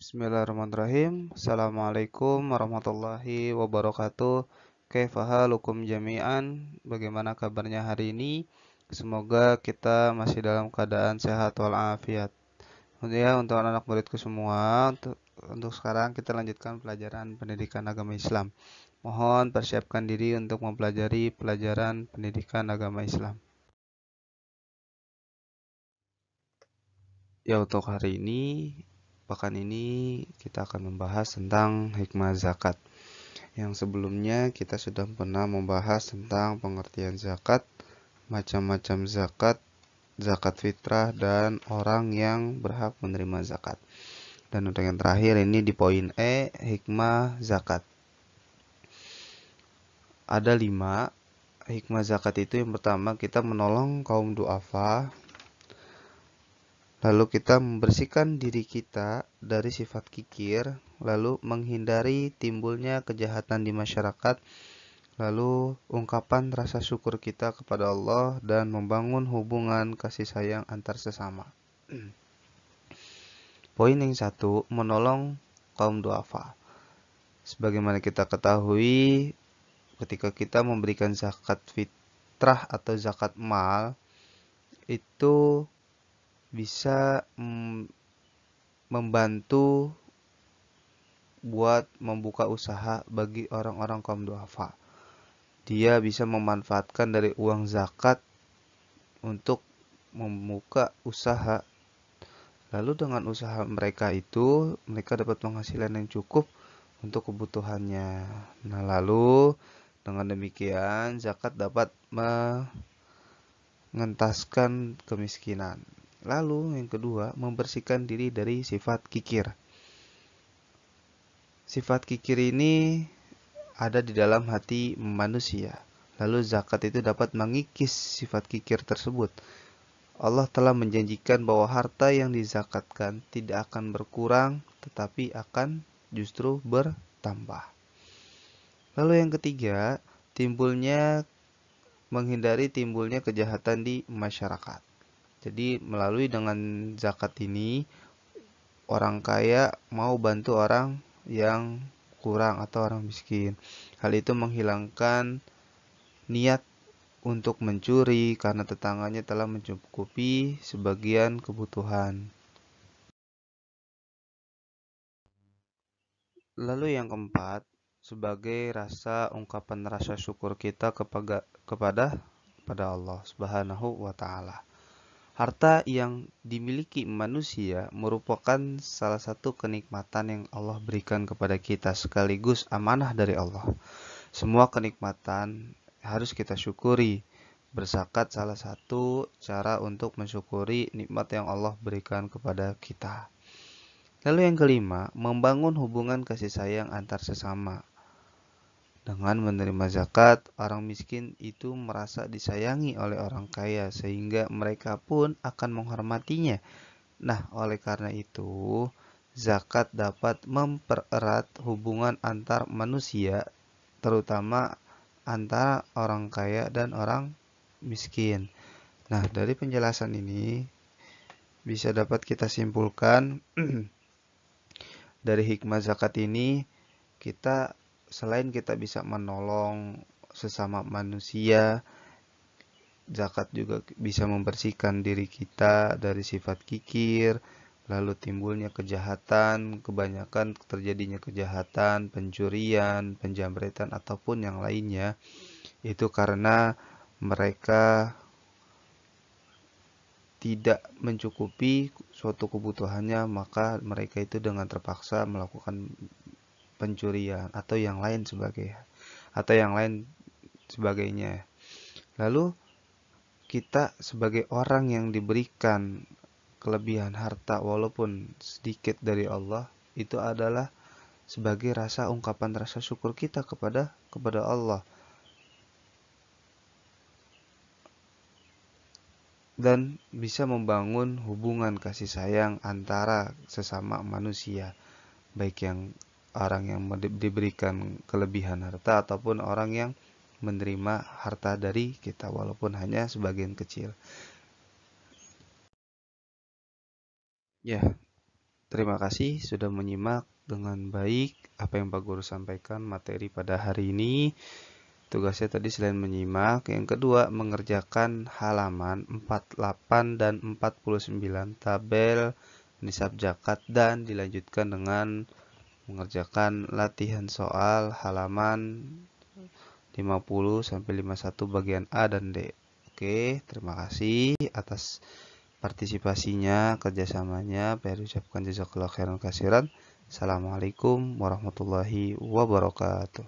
Bismillahirrahmanirrahim. Assalamualaikum warahmatullahi wabarakatuh. Kaifa halukum jami'an? Bagaimana kabarnya hari ini? Semoga kita masih dalam keadaan sehat walafiat. Untuk anak-anak muridku semua, untuk sekarang kita lanjutkan pelajaran pendidikan agama Islam. Mohon persiapkan diri untuk mempelajari pelajaran pendidikan agama Islam. Ya, untuk hari ini, pekan ini kita akan membahas tentang hikmah zakat. Yang sebelumnya kita sudah pernah membahas tentang pengertian zakat, macam-macam zakat, zakat fitrah, dan orang yang berhak menerima zakat. Dan untuk yang terakhir ini di poin E, hikmah zakat. Ada 5 hikmah zakat itu. Yang pertama, kita menolong kaum duafa. Lalu kita membersihkan diri kita dari sifat kikir, lalu menghindari timbulnya kejahatan di masyarakat, lalu ungkapan rasa syukur kita kepada Allah dan membangun hubungan kasih sayang antar sesama. Poin yang 1, menolong kaum duafa. Sebagaimana kita ketahui, ketika kita memberikan zakat fitrah atau zakat mal, itu bisa membantu buat membuka usaha bagi orang-orang kaum duafa. Dia bisa memanfaatkan dari uang zakat untuk membuka usaha. Lalu dengan usaha mereka itu, mereka dapat penghasilan yang cukup untuk kebutuhannya. Nah, lalu dengan demikian zakat dapat mengentaskan kemiskinan. Lalu yang kedua, membersihkan diri dari sifat kikir. Sifat kikir ini ada di dalam hati manusia. Lalu zakat itu dapat mengikis sifat kikir tersebut. Allah telah menjanjikan bahwa harta yang dizakatkan tidak akan berkurang, tetapi akan justru bertambah. Lalu yang ketiga, menghindari timbulnya kejahatan di masyarakat. Jadi melalui dengan zakat ini, orang kaya mau bantu orang yang kurang atau orang miskin. Hal itu menghilangkan niat untuk mencuri karena tetangganya telah mencukupi sebagian kebutuhan. Lalu yang keempat, sebagai ungkapan rasa syukur kita kepada Allah Subhanahu wa taala. Harta yang dimiliki manusia merupakan salah satu kenikmatan yang Allah berikan kepada kita sekaligus amanah dari Allah. Semua kenikmatan harus kita syukuri. Berzakat salah satu cara untuk mensyukuri nikmat yang Allah berikan kepada kita. Lalu yang kelima, membangun hubungan kasih sayang antar sesama. Dengan menerima zakat, orang miskin itu merasa disayangi oleh orang kaya sehingga mereka pun akan menghormatinya. Nah, oleh karena itu, zakat dapat mempererat hubungan antar manusia, terutama antara orang kaya dan orang miskin. Nah, dari penjelasan ini bisa dapat kita simpulkan dari hikmah zakat ini, selain kita bisa menolong sesama manusia, zakat juga bisa membersihkan diri kita dari sifat kikir, lalu timbulnya kejahatan, kebanyakan terjadinya kejahatan, pencurian, penjamretan, ataupun yang lainnya. Itu karena mereka tidak mencukupi suatu kebutuhannya, maka mereka itu dengan terpaksa melakukan pencurian atau yang lain sebagainya. Lalu kita sebagai orang yang diberikan kelebihan harta walaupun sedikit dari Allah, itu adalah sebagai ungkapan rasa syukur kita kepada Allah, dan bisa membangun hubungan kasih sayang antara sesama manusia, baik yang orang yang diberikan kelebihan harta ataupun orang yang menerima harta dari kita walaupun hanya sebagian kecil. Ya, Terima kasih sudah menyimak dengan baik apa yang Pak Guru sampaikan materi pada hari ini. Tugasnya tadi selain menyimak, yang kedua mengerjakan halaman 48 dan 49 tabel nisab zakat dan dilanjutkan dengan mengerjakan latihan soal halaman 50 sampai 51 bagian A dan D. Oke, terima kasih atas partisipasinya, kerjasamanya. Saya ucapkan jazakallahu khairan kasiran. Assalamualaikum warahmatullahi wabarakatuh.